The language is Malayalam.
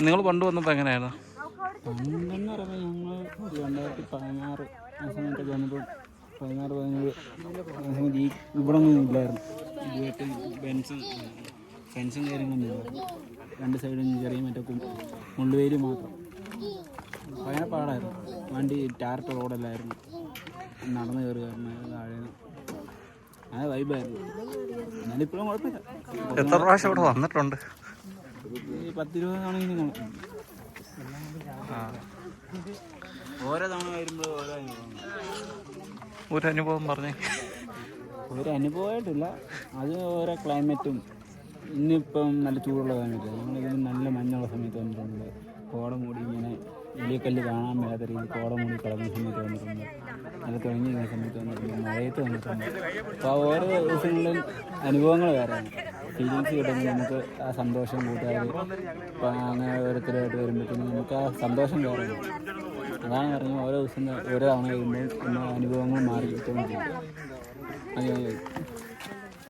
നിങ്ങൾ പണ്ട് വന്നപ്പോൾ എങ്ങനെയായിരുന്നു? പണ്ടെന്ന് പറയുമ്പോൾ ഞങ്ങൾ 2016 ആ സമയത്തൊക്കെ വന്നപ്പോൾ 16-17 ആ സമയത്ത് ഈ ഇവിടെ ഒന്നും ഇല്ലായിരുന്നു. ഇതുമായിട്ട് ഫെൻസും കാര്യങ്ങളൊന്നും ഇല്ലായിരുന്നു. രണ്ട് സൈഡും ചെറിയ മറ്റേ മുള്ളുവേലി മാത്രം. ഭയങ്കര പാടായിരുന്നു. വണ്ടി ടാറിട്ട റോഡല്ലായിരുന്നു. നടന്ന് കയറുമായിരുന്നു താഴെ. അത് വൈബായിരുന്നു. എന്നാലും ഇപ്പോഴും കുഴപ്പമില്ല. എത്ര പ്രാവശ്യം ഇവിടെ വന്നിട്ടുണ്ട്? 10-20 തവണ കാണും. ഓരോ തവണ വരുമ്പോൾ ഓരോ അനുഭവം. ഒരു അനുഭവം പറഞ്ഞേ. ഒരു അനുഭവമായിട്ടില്ല, അത് ഓരോ ക്ലൈമറ്റും. ഇന്നിപ്പം നല്ല ചൂടുള്ള ക്ലൈമറ്റ്. ഞങ്ങളിതിന് നല്ല മഞ്ഞുള്ള സമയത്ത് വന്നിട്ടുണ്ട്. കോട മൂടി ഇങ്ങനെ ഇല്ലിക്കല്ല് കാണാൻ മേലാത്ത രീതിയിൽ കോട മൂടി കിടക്കുന്ന സമയത്ത് വന്നിട്ടുണ്ട്. നല്ല തെളിഞ്ഞിരിക്കുന്ന സമയത്ത് വന്നിട്ടുണ്ട്. മഴയത്ത് വന്നിട്ടുണ്ട്. അപ്പോൾ ആ ഓരോ ദിവസങ്ങളിലും അനുഭവങ്ങൾ വേറെയാണ്. ഫീലിങ്സ് കിട്ടുമ്പോൾ നമുക്ക് ആ സന്തോഷം കൂട്ടുകാർ ഇപ്പം അങ്ങനെ ഓരോരുത്തരായിട്ട് വരുമ്പോഴത്തേനും നമുക്ക് ആ സന്തോഷം വേറെയാണ്. അതാണ് പറഞ്ഞത്, ഓരോ ദിവസം ഓരോ തവണ വരുമ്പോൾ അനുഭവങ്ങൾ മാറി കിട്ടുകയും ചെയ്യും. അതെ.